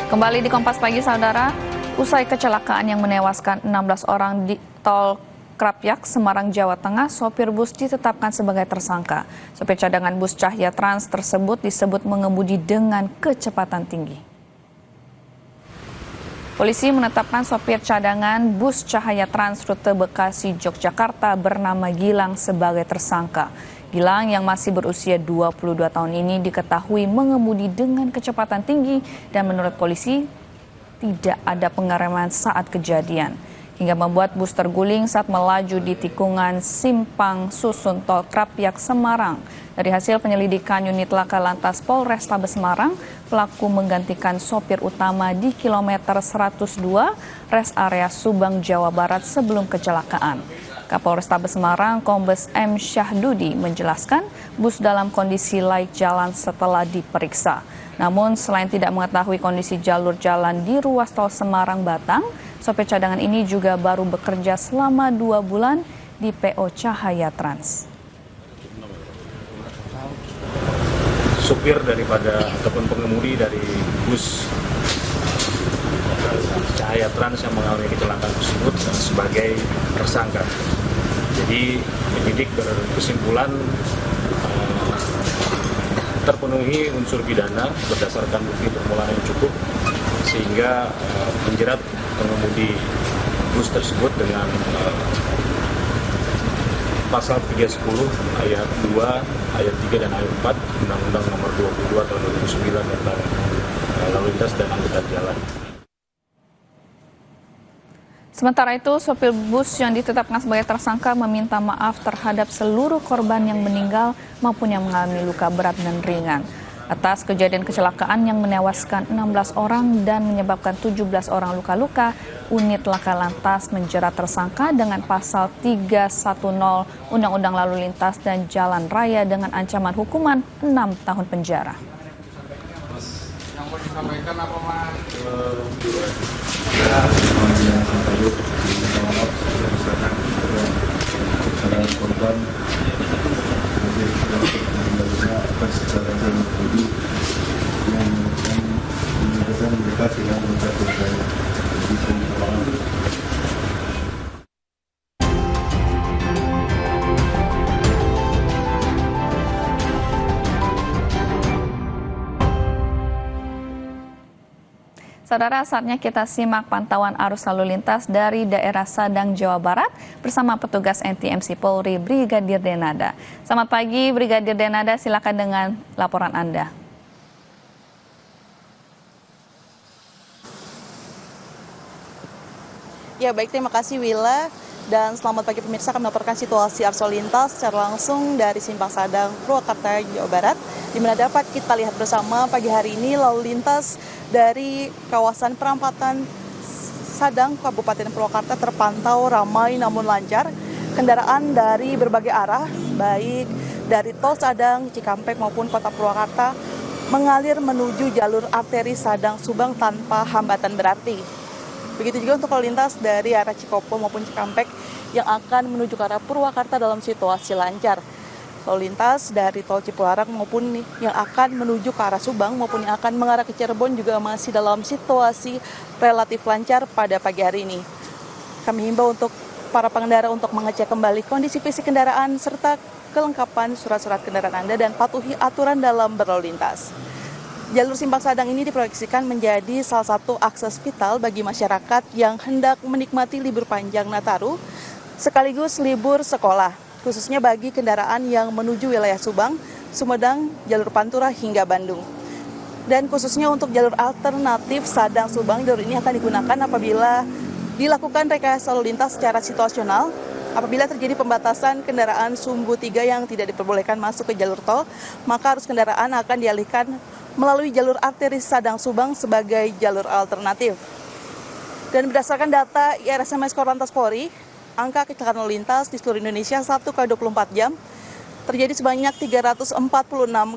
Kembali di Kompas Pagi, Saudara. Usai kecelakaan yang menewaskan 16 orang di Tol Krapyak, Semarang, Jawa Tengah, sopir bus ditetapkan sebagai tersangka. Sopir cadangan bus Cahya Trans tersebut disebut mengemudi dengan kecepatan tinggi. Polisi menetapkan sopir cadangan bus Cahya Trans rute Bekasi, Yogyakarta bernama Gilang sebagai tersangka. Gilang yang masih berusia 22 tahun ini diketahui mengemudi dengan kecepatan tinggi dan menurut polisi tidak ada pengereman saat kejadian. Hingga membuat bus terguling saat melaju di tikungan Simpang Susun Tol Krapyak, Semarang. Dari hasil penyelidikan unit laka lantas Polrestabes Semarang, pelaku menggantikan sopir utama di kilometer 102 res area Subang, Jawa Barat sebelum kecelakaan. Kapolrestabes Semarang, Kombes M. Syahdudi menjelaskan bus dalam kondisi laik jalan setelah diperiksa. Namun selain tidak mengetahui kondisi jalur jalan di ruas tol Semarang-Batang, sopir cadangan ini juga baru bekerja selama 2 bulan di PO Cahya Trans. Supir daripada ataupun pengemudi dari bus Cahya Trans yang mengalami kecelakaan tersebut sebagai tersangka. Jadi penyidik berkesimpulan terpenuhi unsur pidana berdasarkan bukti permulaan yang cukup sehingga menjerat pengemudi bus tersebut dengan pasal 310 ayat 2, ayat 3 dan ayat 4 Undang-Undang Nomor 22 tahun 2009 tentang lalu lintas dan angkutan jalan. Sementara itu, sopir bus yang ditetapkan sebagai tersangka meminta maaf terhadap seluruh korban yang meninggal maupun yang mengalami luka berat dan ringan. Atas kejadian kecelakaan yang menewaskan 16 orang dan menyebabkan 17 orang luka-luka, unit laka lantas menjerat tersangka dengan pasal 310 Undang-Undang Lalu Lintas dan Jalan Raya dengan ancaman hukuman 6 tahun penjara. Yang mau disampaikan apa, Mas? Korban atas kesalahan pribadi yang menyebabkan mereka tidak mencapai Saudara, saatnya kita simak pantauan arus lalu lintas dari daerah Sadang, Jawa Barat bersama petugas NTMC Polri Brigadir Denada. Selamat pagi Brigadir Denada, silakan dengan laporan Anda. Ya baik, terima kasih Willa. Dan selamat pagi pemirsa, kami melaporkan situasi arus lalu lintas secara langsung dari Simpang Sadang, Purwakarta, Jawa Barat, di mana dapat kita lihat bersama pagi hari ini lalu lintas dari kawasan Perampatan Sadang, Kabupaten Purwakarta terpantau ramai namun lancar. Kendaraan dari berbagai arah, baik dari Tol Sadang, Cikampek maupun Kota Purwakarta, mengalir menuju jalur arteri Sadang Subang tanpa hambatan berarti. Begitu juga untuk lalu lintas dari arah Cikopo maupun Cikampek yang akan menuju ke arah Purwakarta dalam situasi lancar. Lalu lintas dari Tol Cipularang maupun yang akan menuju ke arah Subang maupun yang akan mengarah ke Cirebon juga masih dalam situasi relatif lancar pada pagi hari ini. Kami himbau untuk para pengendara untuk mengecek kembali kondisi fisik kendaraan serta kelengkapan surat-surat kendaraan Anda dan patuhi aturan dalam berlalu lintas. Jalur Simpang Sadang ini diproyeksikan menjadi salah satu akses vital bagi masyarakat yang hendak menikmati libur panjang Nataru sekaligus libur sekolah, khususnya bagi kendaraan yang menuju wilayah Subang, Sumedang, jalur Pantura hingga Bandung. Dan khususnya untuk jalur alternatif Sadang Subang, jalur ini akan digunakan apabila dilakukan rekayasa lalu lintas secara situasional. Apabila terjadi pembatasan kendaraan sumbu 3 yang tidak diperbolehkan masuk ke jalur tol, maka arus kendaraan akan dialihkan melalui jalur arteri Sadang Subang sebagai jalur alternatif. Dan berdasarkan data IRSMS Korlantas Polri, angka kecelakaan lalu lintas di seluruh Indonesia 1x24 jam terjadi sebanyak 346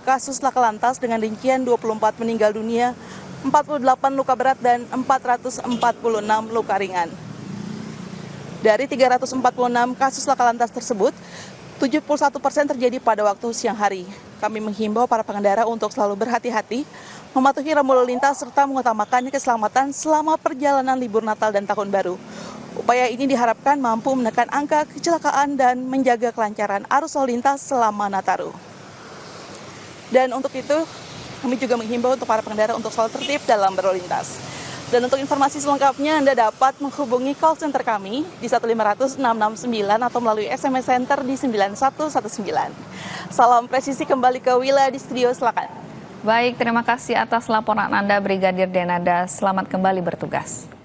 kasus laka lantas dengan rincian 24 meninggal dunia, 48 luka berat dan 446 luka ringan. Dari 346 kasus laka lantas tersebut, 71% terjadi pada waktu siang hari. Kami menghimbau para pengendara untuk selalu berhati-hati mematuhi rambu lalu lintas serta mengutamakan keselamatan selama perjalanan libur Natal dan Tahun Baru. Upaya ini diharapkan mampu menekan angka kecelakaan dan menjaga kelancaran arus lalu lintas selama Nataru. Dan untuk itu, kami juga menghimbau untuk para pengendara untuk selalu tertib dalam berlalu lintas. Dan untuk informasi selengkapnya, Anda dapat menghubungi call center kami di 1500669 atau melalui SMS Center di 9119. Salam presisi kembali ke Wila di studio, silakan. Baik, terima kasih atas laporan Anda, Brigadir Denada. Selamat kembali bertugas.